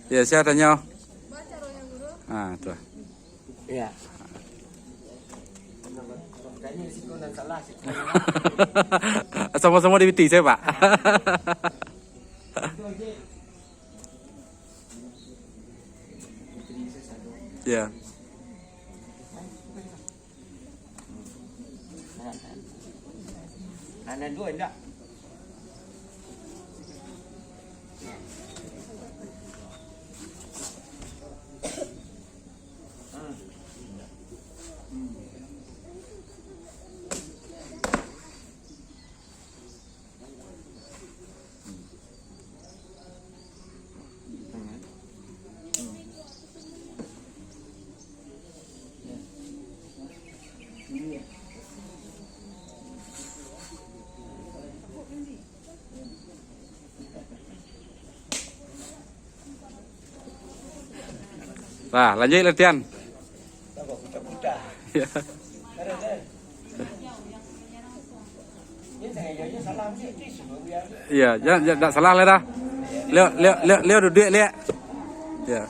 Ya, saya tanya. Tuh. Iya. Kayaknya risiko dan salah sih. Sama-sama di BT saya, Pak. Ya. Ada dua enggak? Nah, lanjut latihan. Buta-buta. Ya. Iya, jangan salah lah dah. Leo duduk, Leo. Ya.